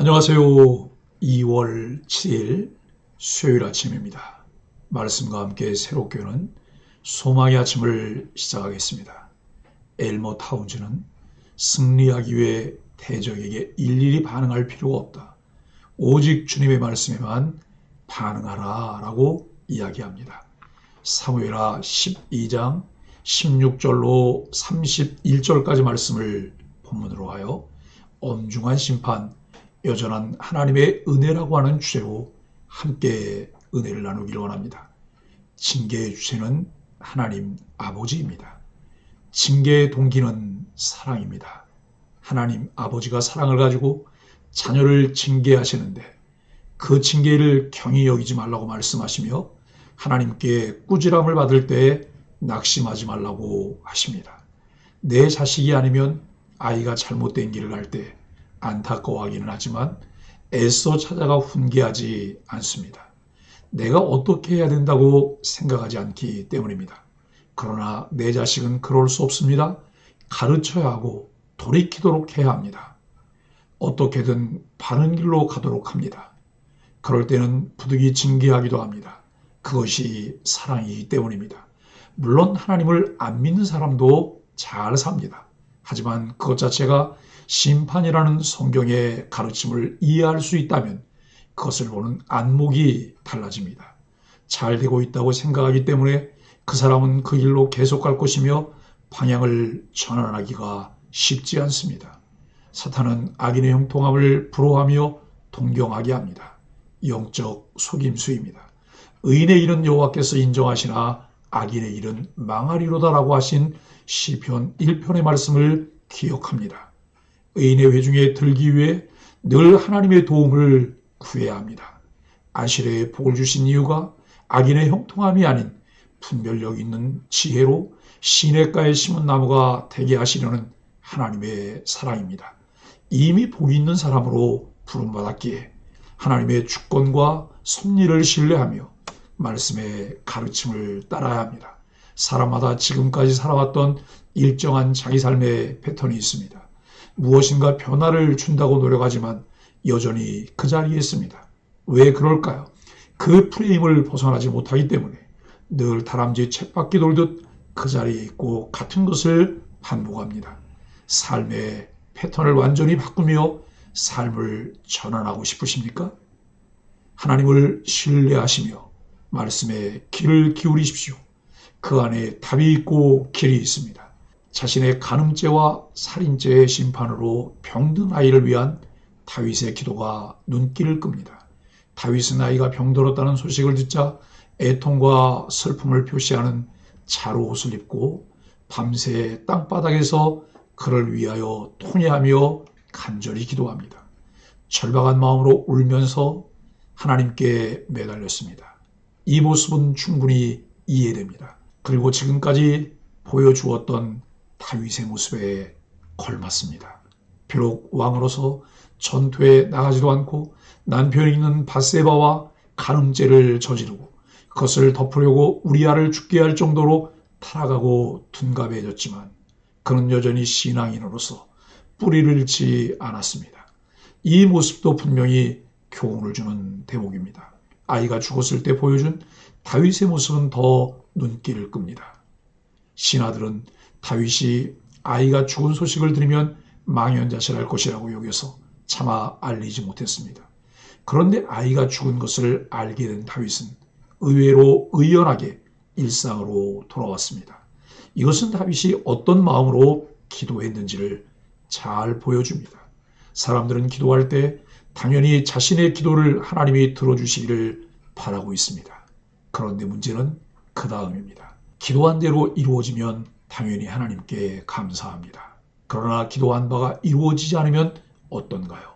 안녕하세요. 2월 7일 수요일 아침입니다. 말씀과 함께 새롭게 오는 소망의 아침을 시작하겠습니다. 엘머 타운즈는 승리하기 위해 대적에게 일일이 반응할 필요가 없다. 오직 주님의 말씀에만 반응하라 라고 이야기합니다. 사무엘하 12장 16절로 31절까지 말씀을 본문으로 하여 엄중한 심판, 여전한 하나님의 은혜라고 하는 주제로 함께 은혜를 나누기를 원합니다. 징계의 주체는 하나님 아버지입니다. 징계의 동기는 사랑입니다. 하나님 아버지가 사랑을 가지고 자녀를 징계하시는데 그 징계를 경히 여기지 말라고 말씀하시며 하나님께 꾸지람을 받을 때 낙심하지 말라고 하십니다. 내 자식이 아니면 아이가 잘못된 길을 갈 때 안타까워하기는 하지만 애써 찾아가 훈계하지 않습니다. 내가 어떻게 해야 된다고 생각하지 않기 때문입니다. 그러나 내 자식은 그럴 수 없습니다. 가르쳐야 하고 돌이키도록 해야 합니다. 어떻게든 바른 길로 가도록 합니다. 그럴 때는 부득이 징계하기도 합니다. 그것이 사랑이기 때문입니다. 물론 하나님을 안 믿는 사람도 잘 삽니다. 하지만 그것 자체가 심판이라는 성경의 가르침을 이해할 수 있다면 그것을 보는 안목이 달라집니다. 잘 되고 있다고 생각하기 때문에 그 사람은 그 길로 계속 갈 것이며 방향을 전환하기가 쉽지 않습니다. 사탄은 악인의 형통함을 부러워하며 동경하게 합니다. 영적 속임수입니다. 의인의 일은 여호와께서 인정하시나 악인의 일은 망하리로다라고 하신 시편 1편의 말씀을 기억합니다. 의인의 회중에 들기 위해 늘 하나님의 도움을 구해야 합니다. 안식일에 복을 주신 이유가 악인의 형통함이 아닌 분별력 있는 지혜로 시냇가에 심은 나무가 되게 하시려는 하나님의 사랑입니다. 이미 복이 있는 사람으로 부름받았기에 하나님의 주권과 섭리를 신뢰하며 말씀의 가르침을 따라야 합니다. 사람마다 지금까지 살아왔던 일정한 자기 삶의 패턴이 있습니다. 무엇인가 변화를 준다고 노력하지만 여전히 그 자리에 있습니다. 왜 그럴까요? 그 프레임을 벗어나지 못하기 때문에 늘 다람쥐 쳇바퀴 돌듯 그 자리에 있고 같은 것을 반복합니다. 삶의 패턴을 완전히 바꾸며 삶을 전환하고 싶으십니까? 하나님을 신뢰하시며 말씀에 귀를 기울이십시오. 그 안에 답이 있고 길이 있습니다. 자신의 간음죄와 살인죄의 심판으로 병든 아이를 위한 다윗의 기도가 눈길을 끕니다. 다윗은 아이가 병들었다는 소식을 듣자 애통과 슬픔을 표시하는 자루 옷을 입고 밤새 땅바닥에서 그를 위하여 통회하며 간절히 기도합니다. 절박한 마음으로 울면서 하나님께 매달렸습니다. 이 모습은 충분히 이해됩니다. 그리고 지금까지 보여주었던 다윗의 모습에 걸맞습니다. 비록 왕으로서 전투에 나가지도 않고 남편이 있는 밧세바와 간음죄를 저지르고 그것을 덮으려고 우리아를 죽게 할 정도로 타락하고 둔감해졌지만 그는 여전히 신앙인으로서 뿌리를 잃지 않았습니다. 이 모습도 분명히 교훈을 주는 대목입니다. 아이가 죽었을 때 보여준 다윗의 모습은 더 눈길을 끕니다. 신하들은 다윗이 아이가 죽은 소식을 들으면 망연자실할 것이라고 여겨서 차마 알리지 못했습니다. 그런데 아이가 죽은 것을 알게 된 다윗은 의외로 의연하게 일상으로 돌아왔습니다. 이것은 다윗이 어떤 마음으로 기도했는지를 잘 보여줍니다. 사람들은 기도할 때 당연히 자신의 기도를 하나님이 들어주시기를 바라고 있습니다. 그런데 문제는 그 다음입니다. 기도한 대로 이루어지면 당연히 하나님께 감사합니다. 그러나 기도한 바가 이루어지지 않으면 어떤가요?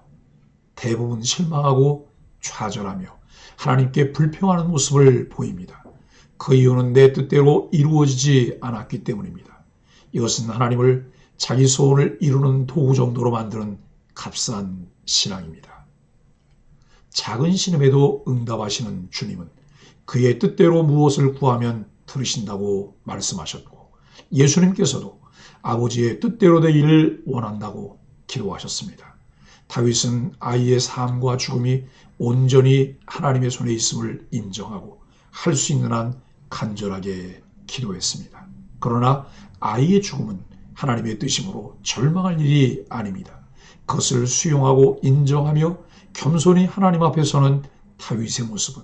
대부분 실망하고 좌절하며 하나님께 불평하는 모습을 보입니다. 그 이유는 내 뜻대로 이루어지지 않았기 때문입니다. 이것은 하나님을 자기 소원을 이루는 도구 정도로 만드는 값싼 신앙입니다. 작은 신음에도 응답하시는 주님은 그의 뜻대로 무엇을 구하면 들으신다고 말씀하셨고 예수님께서도 아버지의 뜻대로 되기를 원한다고 기도하셨습니다. 다윗은 아이의 삶과 죽음이 온전히 하나님의 손에 있음을 인정하고 할 수 있는 한 간절하게 기도했습니다. 그러나 아이의 죽음은 하나님의 뜻이므로 절망할 일이 아닙니다. 그것을 수용하고 인정하며 겸손히 하나님 앞에 서는 다윗의 모습은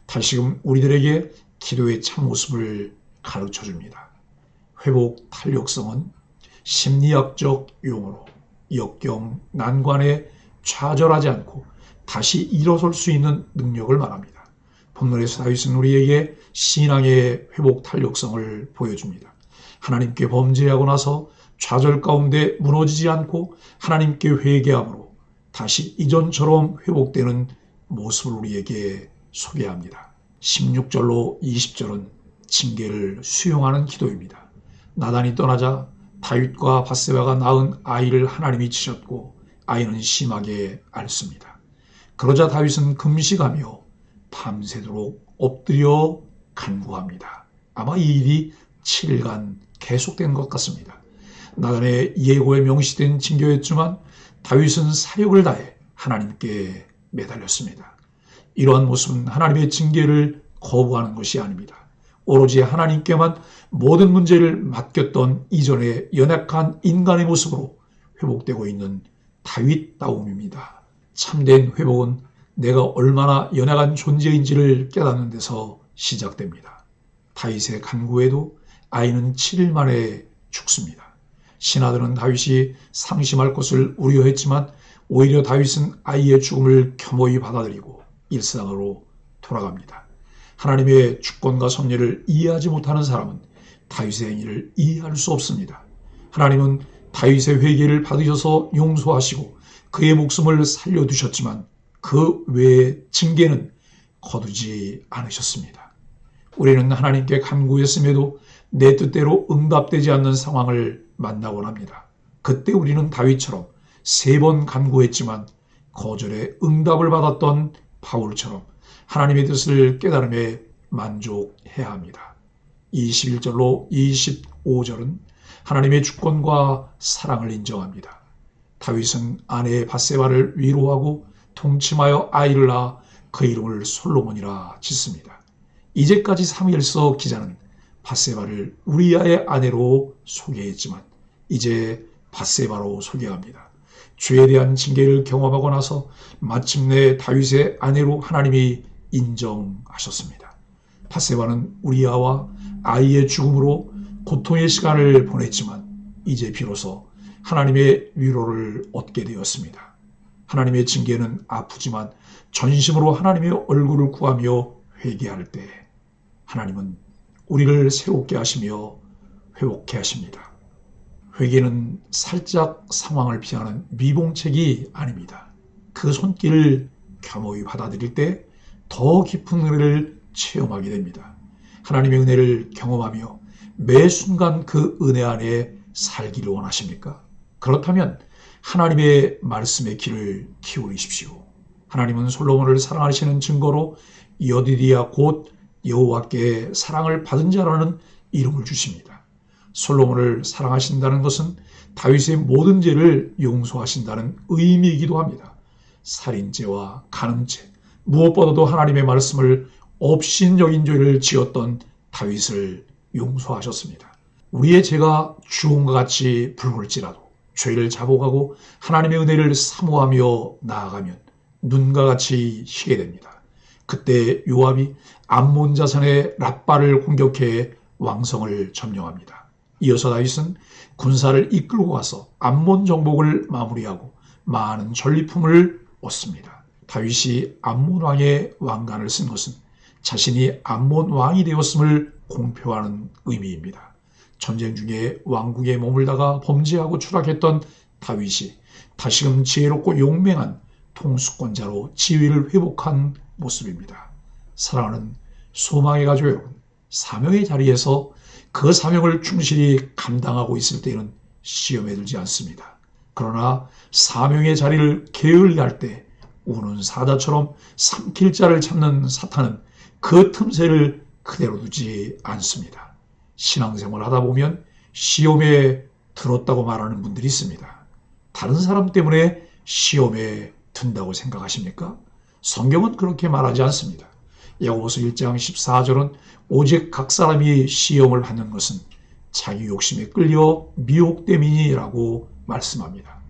다시금 우리들에게 기도의 참모습을 가르쳐줍니다. 회복 탄력성은 심리학적 용어로 역경, 난관에 좌절하지 않고 다시 일어설 수 있는 능력을 말합니다. 본문에서 다윗은 우리에게 신앙의 회복 탄력성을 보여줍니다. 하나님께 범죄하고 나서 좌절 가운데 무너지지 않고 하나님께 회개함으로 다시 이전처럼 회복되는 모습을 우리에게 소개합니다. 16절로 20절은 징계를 수용하는 기도입니다. 나단이 떠나자 다윗과 밧세바가 낳은 아이를 하나님이 치셨고 아이는 심하게 앓습니다. 그러자 다윗은 금식하며 밤새도록 엎드려 간구합니다. 아마 이 일이 7일간 계속된 것 같습니다. 나단의 예고에 명시된 징계였지만 다윗은 사력을 다해 하나님께 매달렸습니다. 이러한 모습은 하나님의 징계를 거부하는 것이 아닙니다. 오로지 하나님께만 모든 문제를 맡겼던 이전의 연약한 인간의 모습으로 회복되고 있는 다윗다움입니다. 참된 회복은 내가 얼마나 연약한 존재인지를 깨닫는 데서 시작됩니다. 다윗의 간구에도 아이는 7일 만에 죽습니다. 신하들은 다윗이 상심할 것을 우려했지만 오히려 다윗은 아이의 죽음을 겸허히 받아들이고 일상으로 돌아갑니다. 하나님의 주권과 섭리를 이해하지 못하는 사람은 다윗의 행위를 이해할 수 없습니다. 하나님은 다윗의 회개를 받으셔서 용서하시고 그의 목숨을 살려두셨지만 그 외의 징계는 거두지 않으셨습니다. 우리는 하나님께 간구했음에도 내 뜻대로 응답되지 않는 상황을 만나곤 합니다. 그때 우리는 다윗처럼 3번 간구했지만 거절의 응답을 받았던 바울처럼 하나님의 뜻을 깨달음에 만족해야 합니다. 21절로 25절은 하나님의 주권과 사랑을 인정합니다. 다윗은 아내 밧세바를 위로하고 동침하여 아이를 낳아 그 이름을 솔로몬이라 짓습니다. 이제까지 사무엘서 기자는 밧세바를 우리아의 아내로 소개했지만 이제 밧세바로 소개합니다. 죄에 대한 징계를 경험하고 나서 마침내 다윗의 아내로 하나님이 인정하셨습니다. 밧세바는 우리아와 아이의 죽음으로 고통의 시간을 보냈지만 이제 비로소 하나님의 위로를 얻게 되었습니다. 하나님의 징계는 아프지만 전심으로 하나님의 얼굴을 구하며 회개할 때 하나님은 우리를 새롭게 하시며 회복케 하십니다. 회개는 살짝 상황을 피하는 미봉책이 아닙니다. 그 손길을 겸허히 받아들일 때 더 깊은 은혜를 체험하게 됩니다. 하나님의 은혜를 경험하며 매 순간 그 은혜 안에 살기를 원하십니까? 그렇다면 하나님의 말씀의 귀를 기울이십시오. 하나님은 솔로몬을 사랑하시는 증거로 여디디야 곧 여호와께 사랑을 받은 자라는 이름을 주십니다. 솔로몬을 사랑하신다는 것은 다윗의 모든 죄를 용서하신다는 의미이기도 합니다. 살인죄와 간음죄, 무엇보다도 하나님의 말씀을 업신여긴 죄를 지었던 다윗을 용서하셨습니다. 우리의 죄가 주홍과 같이 붉을지라도 죄를 자복하고 하나님의 은혜를 사모하며 나아가면 눈과 같이 희게 됩니다. 그때 요압이 암몬 자손의 랍바를 공격해 왕성을 점령합니다. 이어서 다윗은 군사를 이끌고 가서 암몬 정복을 마무리하고 많은 전리품을 얻습니다. 다윗이 암몬 왕의 왕관을 쓴 것은 자신이 암몬 왕이 되었음을 공표하는 의미입니다. 전쟁 중에 왕국에 머물다가 범죄하고 추락했던 다윗이 다시금 지혜롭고 용맹한 통수권자로 지위를 회복한 모습입니다. 사랑하는 소망의 가족 여러분, 사명의 자리에서 그 사명을 충실히 감당하고 있을 때는 시험에 들지 않습니다. 그러나 사명의 자리를 게을리할 때 우는 사자처럼 삼킬 자를 찾는 사탄은 그 틈새를 그대로 두지 않습니다. 신앙생활 하다 보면 시험에 들었다고 말하는 분들이 있습니다. 다른 사람 때문에 시험에 든다고 생각하십니까? 성경은 그렇게 말하지 않습니다. 야고보서 1장 14절은 오직 각 사람이 시험을 받는 것은 자기 욕심에 끌려 미혹됨이니라고 말씀합니다.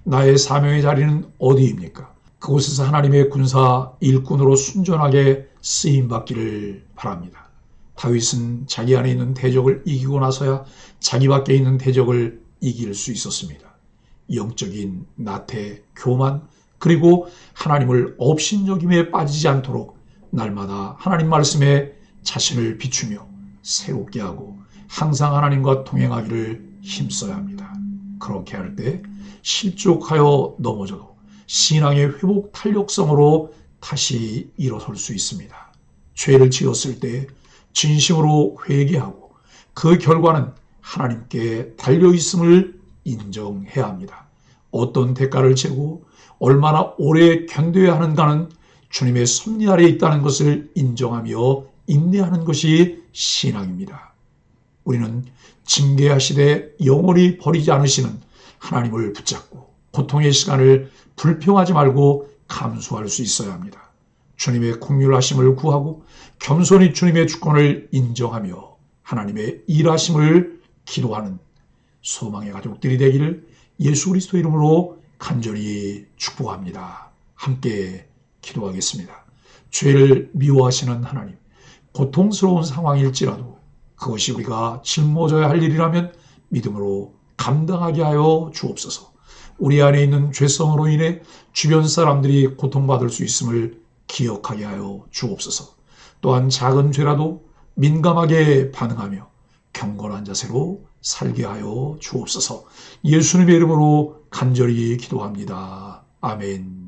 나의 사명의 자리는 어디입니까? 그곳에서 하나님의 군사 일꾼으로 순전하게 쓰임받기를 바랍니다. 다윗은 자기 안에 있는 대적을 이기고 나서야 자기 밖에 있는 대적을 이길 수 있었습니다. 영적인 나태, 교만, 그리고 하나님을 업신여김에 빠지지 않도록 날마다 하나님 말씀에 자신을 비추며 새롭게 하고 항상 하나님과 동행하기를 힘써야 합니다. 그렇게 할 때 실족하여 넘어져도 신앙의 회복 탄력성으로 다시 일어설 수 있습니다. 죄를 지었을 때 진심으로 회개하고 그 결과는 하나님께 달려있음을 인정해야 합니다. 어떤 대가를 치르고 얼마나 오래 견뎌야 하는가는 주님의 섭리 아래에 있다는 것을 인정하며 인내하는 것이 신앙입니다. 우리는 징계하시되 영원히 버리지 않으시는 하나님을 붙잡고 고통의 시간을 불평하지 말고 감수할 수 있어야 합니다. 주님의 긍휼하심을 구하고 겸손히 주님의 주권을 인정하며 하나님의 일하심을 기도하는 소망의 가족들이 되기를 예수 그리스도 이름으로 간절히 축복합니다. 함께 기도하겠습니다. 죄를 미워하시는 하나님, 고통스러운 상황일지라도 그것이 우리가 짊어져야 할 일이라면 믿음으로 감당하게 하여 주옵소서. 우리 안에 있는 죄성으로 인해 주변 사람들이 고통받을 수 있음을 기억하게 하여 주옵소서. 또한 작은 죄라도 민감하게 반응하며 경건한 자세로 살게 하여 주옵소서. 예수님의 이름으로 간절히 기도합니다. 아멘.